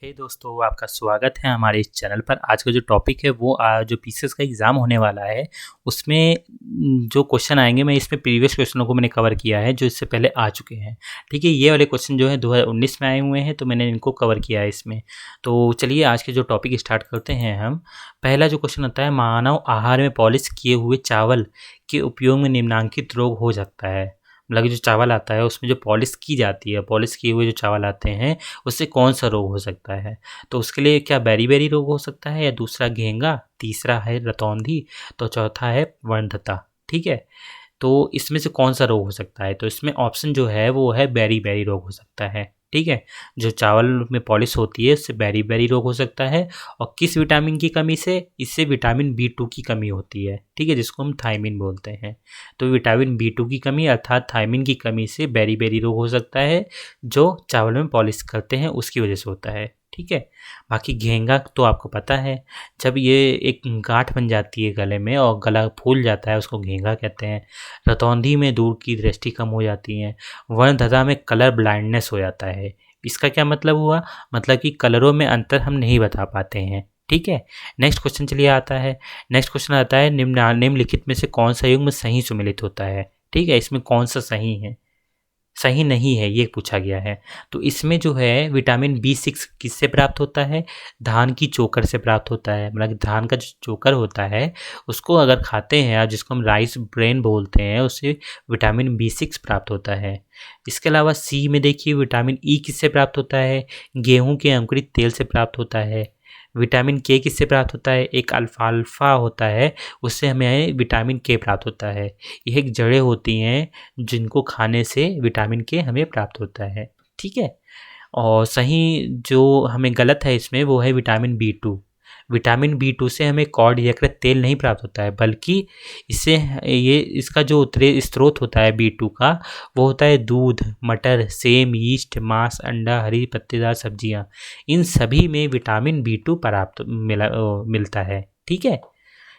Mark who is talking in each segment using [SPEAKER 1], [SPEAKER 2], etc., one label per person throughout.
[SPEAKER 1] हे दोस्तों, आपका स्वागत है हमारे इस चैनल पर। आज का जो टॉपिक है वो जो पीसीएस का एग्ज़ाम होने वाला है उसमें जो क्वेश्चन आएंगे, मैं इसमें प्रीवियस क्वेश्चनों को मैंने कवर किया है जो इससे पहले आ चुके हैं। ठीक है, ये वाले क्वेश्चन जो है 2019 में आए हुए हैं, तो मैंने इनको कवर किया है इसमें। तो चलिए आज के जो टॉपिक स्टार्ट करते हैं हम। पहला जो क्वेश्चन आता है, मानव आहार में पॉलिश किए हुए चावल के उपयोग में निम्नांकित रोग हो सकता है। मतलब जो चावल आता है उसमें जो पॉलिश की जाती है, पॉलिश किए हुए जो चावल आते हैं उससे कौन सा रोग हो सकता है। तो उसके लिए क्या बेरी रोग हो सकता है, या दूसरा घेंगा, तीसरा है रतौंधी, तो चौथा है वर्णतता। ठीक है, तो इसमें से कौन सा रोग हो सकता है। तो इसमें ऑप्शन जो है वो है बेरी रोग हो सकता है। ठीक है, जो चावल में पॉलिश होती है उससे बेरी रोग हो सकता है। और किस विटामिन की कमी से, इससे विटामिन B2 की कमी होती है। ठीक है, जिसको हम थायमिन बोलते हैं। तो विटामिन B2 की कमी अर्थात थायमिन की कमी से बेरी रोग हो सकता है, जो चावल में पॉलिश करते हैं उसकी वजह से होता है। ठीक है, बाकी घेंगा तो आपको पता है, जब ये एक गांठ बन जाती है गले में और गला फूल जाता है उसको घेंगा कहते हैं। रतौंधी में दूर की दृष्टि कम हो जाती है। वर्णतता में कलर ब्लाइंडनेस हो जाता है। इसका क्या मतलब हुआ, मतलब कि कलरों में अंतर हम नहीं बता पाते हैं। ठीक है, नेक्स्ट क्वेश्चन चलिए आता है। नेक्स्ट क्वेश्चन आता है, निम्नलिखित में से कौन सा युग्म सही सुमेलित होता है। ठीक है, इसमें कौन सा सही है, सही नहीं है, ये पूछा गया है। तो इसमें जो है विटामिन B6 किससे प्राप्त होता है, धान की चोकर से प्राप्त होता है। मतलब धान का जो चोकर होता है उसको अगर खाते हैं आप, जिसको हम राइस ब्रेन बोलते हैं, उससे विटामिन B6 प्राप्त होता है। इसके अलावा सी में देखिए, विटामिन E किससे प्राप्त होता है, गेहूं के अंकुरित तेल से प्राप्त होता है। विटामिन K किससे प्राप्त होता है, एक अल्फाल्फा होता है, उससे हमें विटामिन K प्राप्त होता है। यह एक जड़ें होती हैं जिनको खाने से विटामिन K हमें प्राप्त होता है। ठीक है, और सही जो हमें गलत है इसमें वो है विटामिन B2। विटामिन B2 से हमें कॉड यकृत तेल नहीं प्राप्त होता है, बल्कि इससे ये इसका जो उत्तरी स्रोत होता है B2 का, वो होता है दूध, मटर, सेम, यीस्ट, मांस, अंडा, हरी पत्तेदार सब्जियां। इन सभी में विटामिन B2 प्राप्त मिलता है। ठीक है,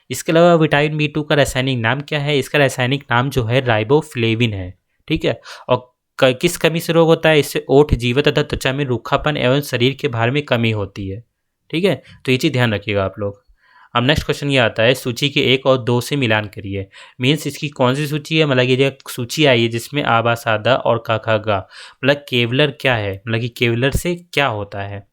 [SPEAKER 1] इसके अलावा विटामिन B2 का रासायनिक नाम क्या है, इसका रासायनिक नाम जो है राइबोफ्लेविन है। ठीक है, और किस कमी से रोग होता है, इससे ओठ, जीवा तथा त्वचा में रूखापन एवं शरीर के भार में कमी होती है। ठीक है, तो ये चीज़ ध्यान रखिएगा आप लोग। अब नेक्स्ट क्वेश्चन ये आता है, सूची के 1 और 2 से मिलान करिए। मीन्स इसकी कौन सी सूची है, मतलब ये सूची आई है जिसमें आबा सादा और का खा गा। मतलब केवलर क्या है, मतलब कि केवलर से क्या होता है।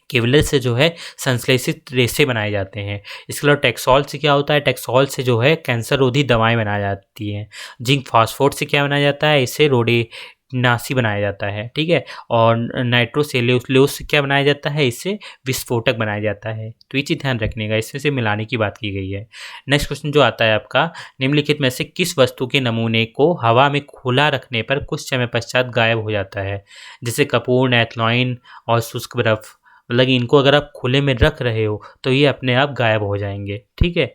[SPEAKER 1] केवलर से जो है संश्लेषित रेशे बनाए जाते हैं। इसके अलावा टैक्सोल से क्या होता है, टैक्सोल से जो है कैंसर रोधी दवाएं बनाई जाती हैं। जिंक फास्फोट से क्या बनाया जाता है, इससे रोडेनासी बनाया जाता है। ठीक है, और नाइट्रोसेल्यूलोज से क्या बनाया जाता है, इससे विस्फोटक बनाया जाता है। तो ये चीज़ ध्यान रखने का, इसमें से मिलाने की बात की गई है। नेक्स्ट क्वेश्चन जो आता है आपका, निम्नलिखित में से किस वस्तु के नमूने को हवा में खुला रखने पर कुछ समय पश्चात गायब हो जाता है। जैसे कपूर, एथलॉइन और शुष्क बर्फ। मतलब इनको अगर आप खुले में रख रहे हो तो ये अपने आप गायब हो जाएंगे। ठीक है,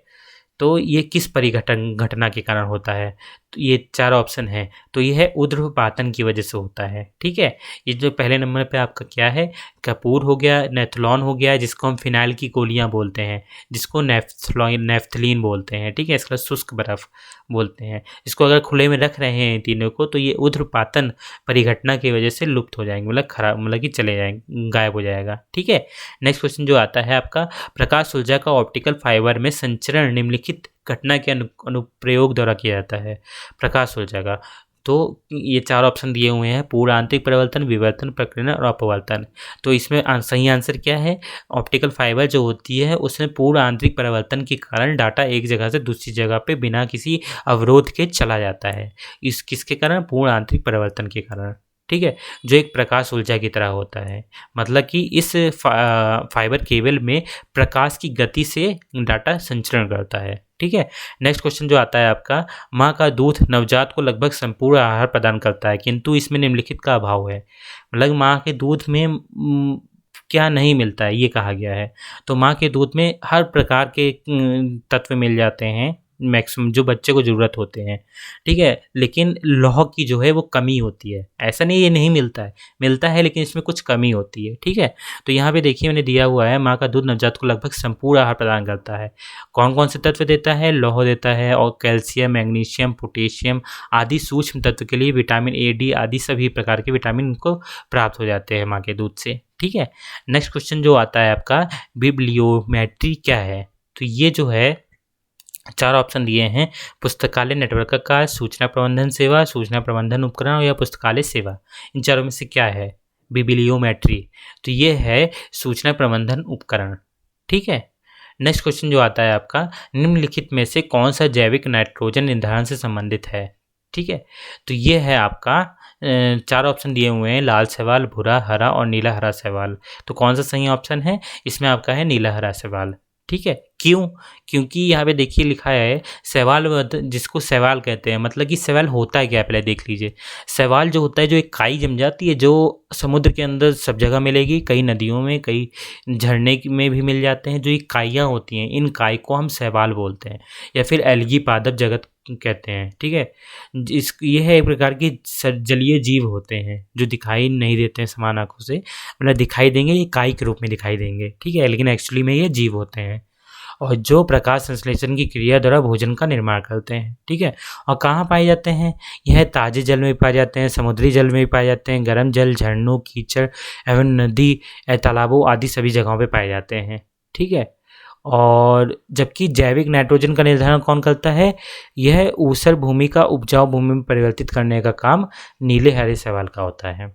[SPEAKER 1] तो ये किस परिघटन घटना के कारण होता है, तो ये 4 ऑप्शन है। तो ये है ऊर्ध्वपातन की वजह से होता है। ठीक है, ये जो पहले नंबर पे आपका क्या है, कपूर हो गया, नेथलॉन हो गया, जिसको हम फिनाइल की गोलियां बोलते हैं, जिसको नेफ्थलीन बोलते हैं। ठीक है, इसका शुष्क बर्फ बोलते हैं। इसको अगर खुले में रख रहे हैं तीनों को, तो ये ऊर्ध्वपातन परिघटना की वजह से लुप्त हो जाएंगे, मतलब खराब, मतलब कि चले जाएंगे, गायब हो जाएगा। ठीक है, नेक्स्ट क्वेश्चन जो आता है आपका, प्रकाश ऊर्जा का ऑप्टिकल फाइबर में संचरण निम्नलिखित घटना के अनुप्रयोग द्वारा किया जाता है। प्रकाश ऊर्जा का, तो ये 4 ऑप्शन दिए हुए हैं, पूर्ण आंतरिक परिवर्तन, विवर्तन, प्रकीर्णन और अपवर्तन। तो इसमें सही आंसर क्या है, ऑप्टिकल फाइबर जो होती है उसमें पूर्ण आंतरिक परिवर्तन के कारण डाटा एक जगह से दूसरी जगह पे बिना किसी अवरोध के चला जाता है। इस किसके कारण, पूर्ण आंतरिक परिवर्तन के कारण। ठीक है, जो एक प्रकाश ऊर्जा की तरह होता है। मतलब कि इस फाइबर केबल में प्रकाश की गति से डाटा संचरण करता है। ठीक है, नेक्स्ट क्वेश्चन जो आता है आपका, माँ का दूध नवजात को लगभग संपूर्ण आहार प्रदान करता है, किंतु इसमें निम्नलिखित का अभाव है। मतलब माँ के दूध में क्या नहीं मिलता है, ये कहा गया है। तो माँ के दूध में हर प्रकार के तत्व मिल जाते हैं मैक्सिमम जो बच्चे को ज़रूरत होते हैं, ठीक है। लेकिन लौह की जो है वो कमी होती है, ऐसा नहीं ये नहीं मिलता है लेकिन इसमें कुछ कमी होती है, ठीक है। तो यहाँ पे देखिए मैंने दिया हुआ है, माँ का दूध नवजात को लगभग संपूर्ण आहार प्रदान करता है। कौन कौन से तत्व देता है? लौह देता है और कैल्शियम, मैग्नीशियम, पोटेशियम आदि सूक्ष्म तत्व के लिए विटामिन ए, डी आदि सभी प्रकार के विटामिन को प्राप्त हो जाते हैं माँ के दूध से, ठीक है। नेक्स्ट क्वेश्चन जो आता है आपका, बिब्लियोमेट्री क्या है? तो ये जो है 4 ऑप्शन दिए हैं, पुस्तकालय नेटवर्क का कार्य, सूचना प्रबंधन सेवा, सूचना प्रबंधन उपकरण या पुस्तकालय सेवा। इन चारों में से क्या है बिब्लियोमेट्री? तो ये है सूचना प्रबंधन उपकरण, ठीक है। नेक्स्ट क्वेश्चन जो आता है आपका, निम्नलिखित में से कौन सा जैविक नाइट्रोजन निर्धारण से संबंधित है? ठीक है, तो ये है आपका 4 ऑप्शन दिए हुए हैं, लाल शैवाल, भूरा, हरा और नीला हरा शैवाल। तो कौन सा सही ऑप्शन है? इसमें आपका है नीला हरा शैवाल, ठीक है। क्यों? क्योंकि यहाँ पे देखिए लिखा है शैवाल, जिसको शैवाल कहते हैं, मतलब कि शैवाल होता है क्या, पहले देख लीजिए। शैवाल जो होता है, जो एक काई जम जाती है, जो समुद्र के अंदर सब जगह मिलेगी, कई नदियों में, कई झरने में भी मिल जाते हैं। जो ये काइयाँ होती हैं, इन काई को हम शैवाल बोलते हैं या फिर एल्गी पादप जगत कहते हैं, ठीक है। ये है एक प्रकार के जलीय जीव होते हैं जो दिखाई नहीं देते हैं समान आँखों से, मतलब दिखाई देंगे ये काई के रूप में दिखाई देंगे, ठीक है, लेकिन एक्चुअली में ये जीव होते हैं और जो प्रकाश संश्लेषण की क्रिया द्वारा भोजन का निर्माण करते हैं, ठीक है। और कहाँ पाए जाते हैं? यह ताजे जल में पाए जाते हैं, समुद्री जल में भी पाए जाते हैं, गर्म जल, झरनों, कीचड़ एवं नदी, तालाबों आदि सभी जगहों पे पाए जाते हैं, ठीक है। और जबकि जैविक नाइट्रोजन का निर्धारण कौन करता है? यह ऊसर भूमि का उपजाऊ भूमि में परिवर्तित करने का काम नीले हरे शैवाल का होता है।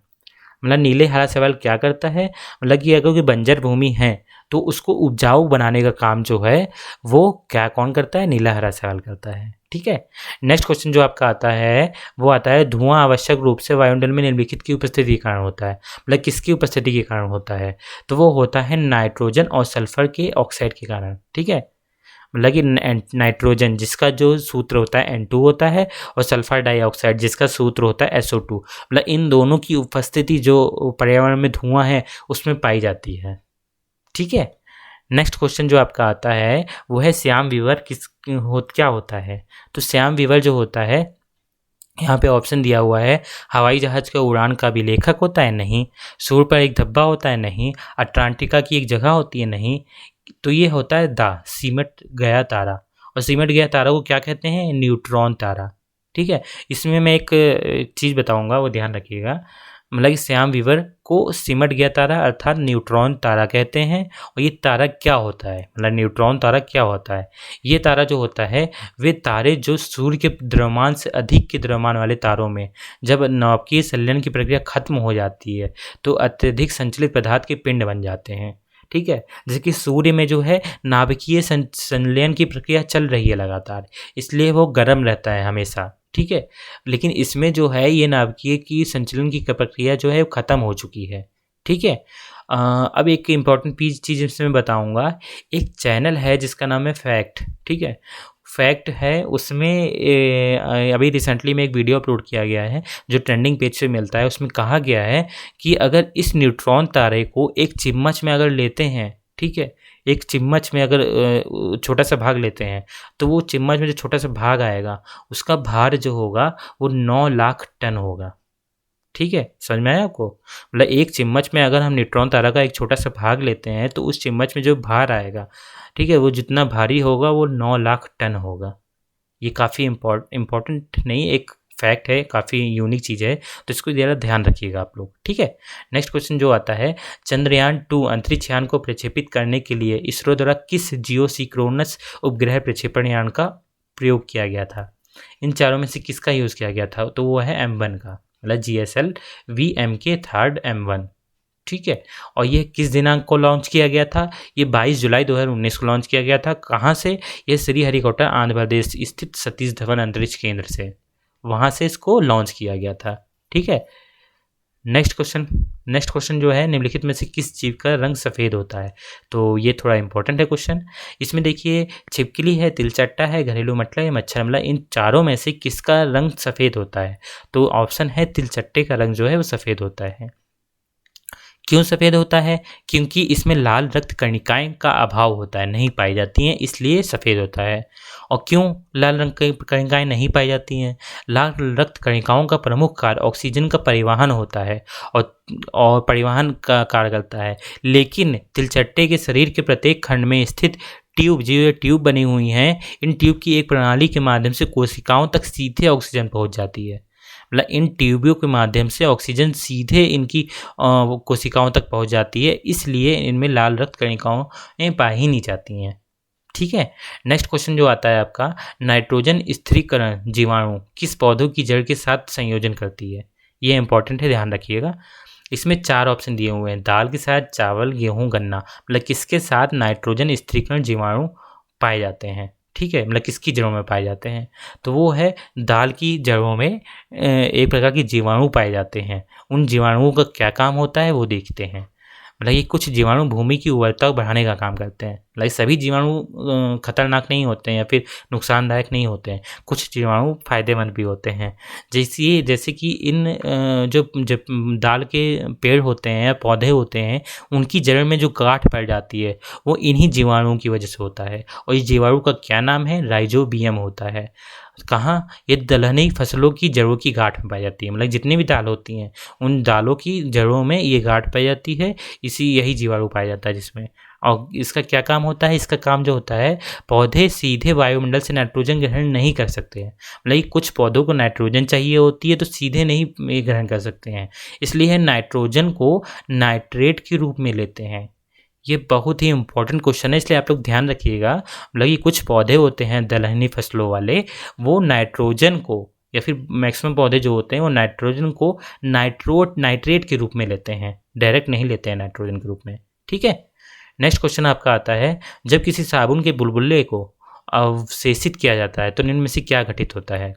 [SPEAKER 1] मतलब नीले हरा शैवाल क्या करता है? मतलब कि अगर कोई बंजर भूमि है तो उसको उपजाऊ बनाने का काम जो है वो क्या कौन करता है? नीला हरा शैवाल करता है, ठीक है। नेक्स्ट क्वेश्चन जो आपका आता है वो आता है, धुआं आवश्यक रूप से वायुमंडल में निम्नलिखित की उपस्थिति के कारण होता है। मतलब किसकी उपस्थिति के कारण होता है? तो वो होता है नाइट्रोजन और सल्फर के ऑक्साइड के कारण, ठीक है। मतलब कि नाइट्रोजन जिसका जो सूत्र होता है N2 होता है और सल्फर डाइऑक्साइड जिसका सूत्र होता है SO2, मतलब इन दोनों की उपस्थिति जो पर्यावरण में धुआं है उसमें पाई जाती है, ठीक है। नेक्स्ट क्वेश्चन जो आपका आता है वो है श्याम वीवर क्या होता है? तो श्याम वीवर जो होता है, यहाँ पे ऑप्शन दिया हुआ है, हवाई जहाज के उड़ान का भी लेखक होता है? नहीं। सूर्य पर एक धब्बा होता है? नहीं। अटलांटिका की एक जगह होती है? नहीं। तो ये होता है सिमट गया तारा, और सिमट गया तारा को क्या कहते हैं? न्यूट्रॉन तारा, ठीक है। इसमें मैं एक चीज़ बताऊंगा, वो ध्यान रखिएगा। मतलब कि श्याम वीवर को सिमट गया तारा अर्थात न्यूट्रॉन तारा कहते हैं। और ये तारा क्या होता है? मतलब न्यूट्रॉन तारा क्या होता है? ये तारा जो होता है वे तारे जो सूर्य के द्रव्यमान से अधिक के द्रव्यमान वाले तारों में जब नाभिकीय संलयन की प्रक्रिया खत्म हो जाती है तो अत्यधिक संचलित पदार्थ के पिंड बन जाते हैं, ठीक है। जैसे कि सूर्य में जो है नाभिकीय संलयन की प्रक्रिया चल रही है लगातार, इसलिए वो गर्म रहता है हमेशा, ठीक है। लेकिन इसमें जो है ये नाभिकीय की संचलन की प्रक्रिया जो है ख़त्म हो चुकी है, ठीक है। अब एक इम्पॉर्टेंट चीज़ इसमें बताऊंगा। एक चैनल है जिसका नाम है फैक्ट, ठीक है। फैक्ट है, उसमें अभी रिसेंटली में एक वीडियो अपलोड किया गया है जो ट्रेंडिंग पेज पे मिलता है। उसमें कहा गया है कि अगर इस न्यूट्रॉन तारे को एक चम्मच में अगर लेते हैं, ठीक है, एक चम्मच में अगर छोटा सा भाग लेते हैं तो वो चम्मच में जो छोटा सा भाग आएगा उसका भार जो होगा वो 9 लाख टन होगा, ठीक है। समझ में आया आपको? मतलब एक चम्मच में अगर हम न्यूट्रॉन तारा का एक छोटा सा भाग लेते हैं तो उस चम्मच में जो भार आएगा, ठीक है, वो जितना भारी होगा वो 9 लाख टन होगा। ये काफ़ी इम्पोर्टेंट नहीं, एक फैक्ट है, काफ़ी यूनिक चीज़ है, तो इसको ज़रा ध्यान रखिएगा आप लोग, ठीक है। नेक्स्ट क्वेश्चन जो आता है, चंद्रयान 2 अंतरिक्ष यान को प्रक्षेपित करने के लिए इसरो द्वारा किस जियोसिंक्रोनस उपग्रह प्रक्षेपण यान का प्रयोग किया गया था? इन चारों में से किसका यूज़ किया गया था? तो वो है M1 का, मतलब GSL VMK 3rd M1, ठीक है। और ये किस दिनांक को लॉन्च किया गया था? ये 22 जुलाई 2019 को लॉन्च किया गया था। कहाँ से? ये श्रीहरिकोटा आंध्र प्रदेश स्थित सतीश धवन अंतरिक्ष केंद्र से, वहाँ से इसको लॉन्च किया गया था, ठीक है। नेक्स्ट क्वेश्चन जो है, निम्नलिखित में से किस जीव का रंग सफ़ेद होता है? तो ये थोड़ा इंपॉर्टेंट है क्वेश्चन। इसमें देखिए छिपकली है, तिलचट्टा है, घरेलू मटला या मच्छर अमला, इन चारों में से किसका रंग सफ़ेद होता है? तो ऑप्शन है तिलचट्टे का रंग जो है वो सफ़ेद होता है। क्यों सफ़ेद होता है? क्योंकि इसमें लाल रक्त कणिकाएं का अभाव होता है, नहीं पाई जाती हैं, इसलिए सफ़ेद होता है। और क्यों लाल रंग की कणिकाएं नहीं पाई जाती हैं? लाल रक्त कणिकाओं का प्रमुख कार्य ऑक्सीजन का परिवहन होता है और परिवहन का कार्य करता है। लेकिन तिलचट्टे के शरीर के प्रत्येक खंड में स्थित ट्यूब, जो ये ट्यूब बनी हुई हैं, इन ट्यूब की एक प्रणाली के माध्यम से कोशिकाओं तक सीधे ऑक्सीजन पहुंच जाती है। मतलब इन ट्यूबों के माध्यम से ऑक्सीजन सीधे इनकी कोशिकाओं तक पहुंच जाती है, इसलिए इनमें लाल रक्त कणिकाएं पाई ही नहीं जाती हैं। ठीक है। नेक्स्ट क्वेश्चन जो आता है आपका, नाइट्रोजन स्थिरीकरण जीवाणु किस पौधों की जड़ के साथ संयोजन करती है? ये इंपॉर्टेंट है, ध्यान रखिएगा। इसमें 4 ऑप्शन दिए हुए हैं, दाल के साथ, चावल, गेहूं, गन्ना। मतलब किसके साथ नाइट्रोजन स्थिरीकरण जीवाणु पाए जाते हैं? ठीक है, मतलब किसकी जड़ों में पाए जाते हैं? तो वो है दाल की जड़ों में एक प्रकार के जीवाणु पाए जाते हैं। उन जीवाणुओं का क्या काम होता है वो देखते हैं। मतलब ये कुछ जीवाणु भूमि की उर्वरता को बढ़ाने का काम करते हैं। मतलब सभी जीवाणु खतरनाक नहीं होते हैं या फिर नुकसानदायक नहीं होते हैं, कुछ जीवाणु फायदेमंद भी होते हैं। जैसे कि इन जो दाल के पेड़ होते हैं या पौधे होते हैं, उनकी जड़ में जो गांठ पड़ जाती है वो इन्हीं जीवाणुओं की वजह से होता है। और इस जीवाणु का क्या नाम है? राइजोबियम होता है। कहाँ? ये दलहनी फसलों की जड़ों की गांठ में पाई जाती है। मतलब जितनी भी दाल होती हैं उन दालों की जड़ों में ये गांठ पाई जाती है, यही जीवाणु पाया जाता है जिसमें। और इसका क्या काम होता है? इसका काम जो होता है, पौधे सीधे वायुमंडल से नाइट्रोजन ग्रहण नहीं कर सकते हैं। मतलब कुछ पौधों को नाइट्रोजन चाहिए होती है तो सीधे नहीं ग्रहण कर सकते हैं, इसलिए नाइट्रोजन को नाइट्रेट के रूप में लेते हैं। ये बहुत ही इंपॉर्टेंट क्वेश्चन है, इसलिए आप लोग ध्यान रखिएगा। मतलब ये कुछ पौधे होते हैं दलहनी फसलों वाले, वो नाइट्रोजन को, या फिर मैक्सिमम पौधे जो होते हैं वो नाइट्रोजन को नाइट्रेट के रूप में लेते हैं, डायरेक्ट नहीं लेते हैं नाइट्रोजन के रूप में। ठीक है। नेक्स्ट क्वेश्चन आपका आता है, जब किसी साबुन के बुलबुले को अवशेषित किया जाता है तो निम्न में से क्या घटित होता है?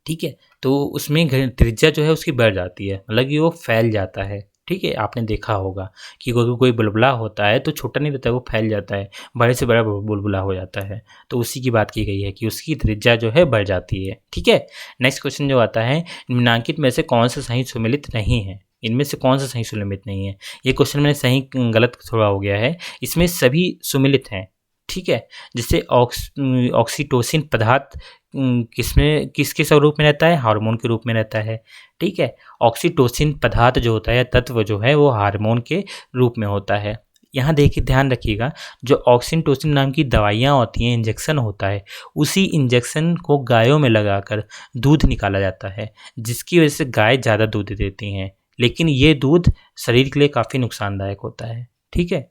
[SPEAKER 1] ठीक है, तो उसमें त्रिज्या जो है उसकी बढ़ जाती है, मतलब कि वो फैल जाता है। ठीक है, आपने देखा होगा कि कोई बुलबुला होता है तो छोटा नहीं रहता है, वो फैल जाता है, बड़े से बड़ा बुलबुला हो जाता है। तो उसी की बात की गई है कि उसकी त्रिज्या जो है बढ़ जाती है। ठीक है। नेक्स्ट क्वेश्चन जो आता है, निम्नलिखित में से कौन सा सही सुमेलित नहीं है? इनमें से कौन सा सही सुमेलित नहीं है? ये क्वेश्चन मैंने सही गलत थोड़ा हो गया है, इसमें सभी सुमेलित हैं। ठीक है। जैसे ऑक्सीटोसिन पदार्थ किसके स्वरूप में रहता है? हार्मोन के रूप में रहता है। ठीक है। ऑक्सीटोसिन पदार्थ जो होता है, तत्व जो है, वो हार्मोन के रूप में होता है। यहाँ देखिए, ध्यान रखिएगा, जो ऑक्सीटोसिन नाम की दवाइयाँ होती हैं, इंजेक्शन होता है, उसी इंजेक्शन को गायों में लगाकर दूध निकाला जाता है, जिसकी वजह से गाय ज़्यादा दूध देती हैं। लेकिन ये दूध शरीर के लिए काफ़ी नुकसानदायक होता है। ठीक है।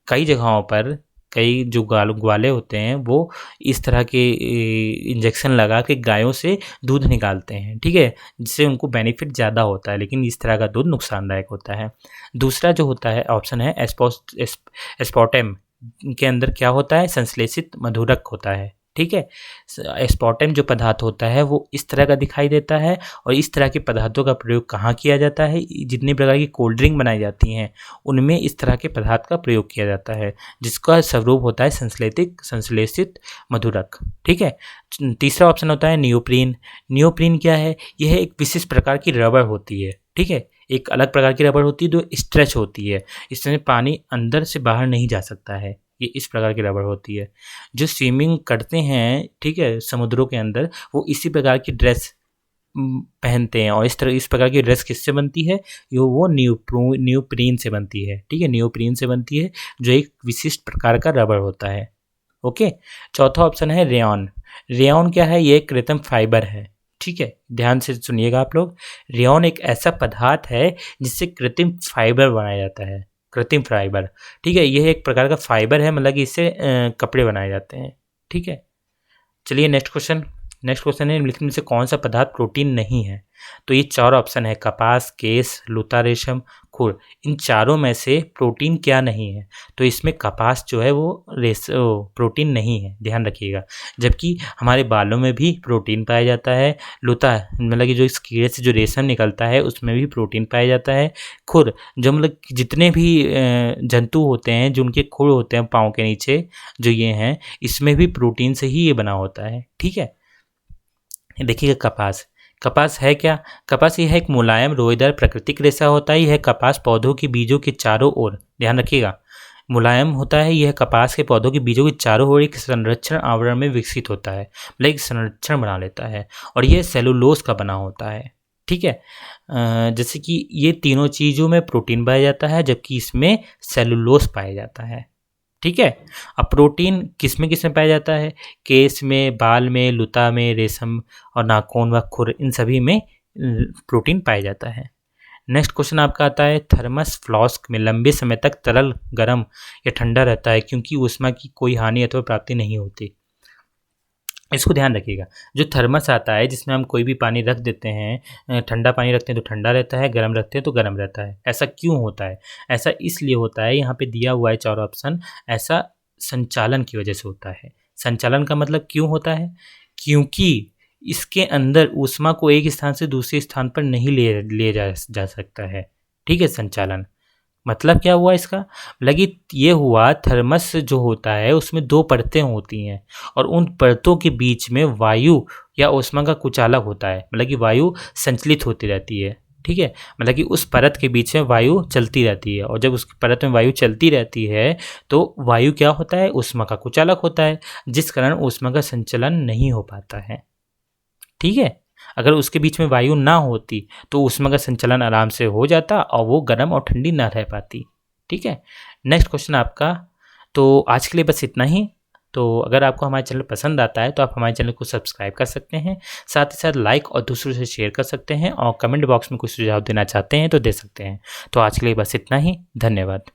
[SPEAKER 1] कई जगहों पर कई जो ग्वाले होते हैं वो इस तरह के इंजेक्शन लगा के गायों से दूध निकालते हैं। ठीक है, जिससे उनको बेनिफिट ज़्यादा होता है, लेकिन इस तरह का दूध नुकसानदायक होता है। दूसरा जो होता है ऑप्शन है एस्पार्टम के अंदर क्या होता है? संश्लेषित मधुरक होता है। ठीक है। एस्पार्टम जो पदार्थ होता है वो इस तरह का दिखाई देता है, और इस तरह के पदार्थों का प्रयोग कहाँ किया जाता है? जितनी प्रकार की कोल्ड ड्रिंक बनाई जाती हैं उनमें इस तरह के पदार्थ का प्रयोग किया जाता है, जिसका स्वरूप होता है संश्लेषित मधुरक। ठीक है। तीसरा ऑप्शन होता है नियोप्रीन। नियोप्रीन क्या है? यह एक विशेष प्रकार की रबर होती है। ठीक है, एक अलग प्रकार की रबर होती है जो स्ट्रेच होती है, इसमें पानी अंदर से बाहर नहीं जा सकता है। ये इस प्रकार की रबर होती है। जो स्विमिंग करते हैं, ठीक है, समुद्रों के अंदर, वो इसी प्रकार की ड्रेस पहनते हैं। और इस प्रकार की ड्रेस किससे बनती है? वो नियोप्रीन से बनती है। ठीक है, नियोप्रीन से बनती है, जो एक विशिष्ट प्रकार का रबर होता है। ओके। चौथा ऑप्शन है रेयॉन। रेयॉन क्या है? ये एक कृत्रिम फाइबर है। ठीक है, ध्यान से सुनिएगा आप लोग। रेयॉन एक ऐसा पदार्थ है जिससे कृत्रिम फाइबर बनाया जाता है। कृत्रिम फाइबर, ठीक है, यह एक प्रकार का फाइबर है, मतलब कि इससे कपड़े बनाए जाते हैं। ठीक है। चलिए नेक्स्ट क्वेश्चन है, निम्नलिखित में से कौन सा पदार्थ प्रोटीन नहीं है? तो ये 4 ऑप्शन है, कपास, केस, लूता रेशम, खुर। इन चारों में से प्रोटीन क्या नहीं है? तो इसमें कपास जो है वो प्रोटीन नहीं है, ध्यान रखिएगा। जबकि हमारे बालों में भी प्रोटीन पाया जाता है। लूता मतलब कि जो इस कीड़े से जो रेशम निकलता है उसमें भी प्रोटीन पाया जाता है। खुर, जो मतलब जितने भी जंतु होते हैं जो उनके खुर होते हैं पाँव के नीचे जो ये हैं, इसमें भी प्रोटीन से ही ये बना होता है। ठीक है। देखिएगा कपास, कपास है क्या? कपास यह एक मुलायम रोएदार प्राकृतिक रेशा होता है। यह कपास पौधों के बीजों के चारों ओर, ध्यान रखिएगा, मुलायम होता है। यह कपास के पौधों के बीजों के चारों ओर एक संरक्षण आवरण में विकसित होता है, मतलब एक संरक्षण बना लेता है, और यह सेलुलोज का बना होता है। ठीक है, जैसे कि ये तीनों चीज़ों में प्रोटीन पाया जाता है, जबकि इसमें सेलुलोज पाया जाता है। ठीक है, अब प्रोटीन किस में पाया जाता है? केस में, बाल में, लुता में, रेशम और नाखून व खुर, इन सभी में प्रोटीन पाया जाता है। नेक्स्ट क्वेश्चन आपका आता है, थर्मस फ्लास्क में लंबे समय तक तरल गर्म या ठंडा रहता है क्योंकि ऊष्मा की कोई हानि अथवा प्राप्ति नहीं होती। इसको ध्यान रखिएगा। जो थर्मस आता है जिसमें हम कोई भी पानी रख देते हैं, ठंडा पानी रखते हैं तो ठंडा रहता है, गर्म रखते हैं तो गर्म रहता है। ऐसा क्यों होता है? ऐसा इसलिए होता है, यहाँ पे दिया हुआ है 4 ऑप्शन, ऐसा संचालन की वजह से होता है। संचालन का मतलब क्यों होता है? क्योंकि इसके अंदर ऊष्मा को एक स्थान से दूसरे स्थान पर नहीं ले जा सकता है। ठीक है, संचालन मतलब क्या हुआ इसका? लगी ये हुआ, थर्मस जो होता है उसमें 2 परतें होती हैं और उन परतों के बीच में वायु या ऊष्मा का कुचालक होता है, मतलब कि वायु संचलित होती रहती है। ठीक है, मतलब कि उस परत के बीच में वायु चलती रहती है, और जब उस परत में वायु चलती रहती है तो वायु क्या होता है? ऊष्मा का कुचालक होता है, जिस कारण ऊष्मा का संचलन नहीं हो पाता है। ठीक है, अगर उसके बीच में वायु ना होती तो ऊष्मा का संचलन आराम से हो जाता और वो गर्म और ठंडी ना रह पाती। ठीक है, नेक्स्ट क्वेश्चन आपका, तो आज के लिए बस इतना ही। तो अगर आपको हमारा चैनल पसंद आता है तो आप हमारे चैनल को सब्सक्राइब कर सकते हैं, साथ ही साथ लाइक और दूसरों से शेयर कर सकते हैं, और कमेंट बॉक्स में कुछ सुझाव देना चाहते हैं तो दे सकते हैं। तो आज के लिए बस इतना ही, धन्यवाद।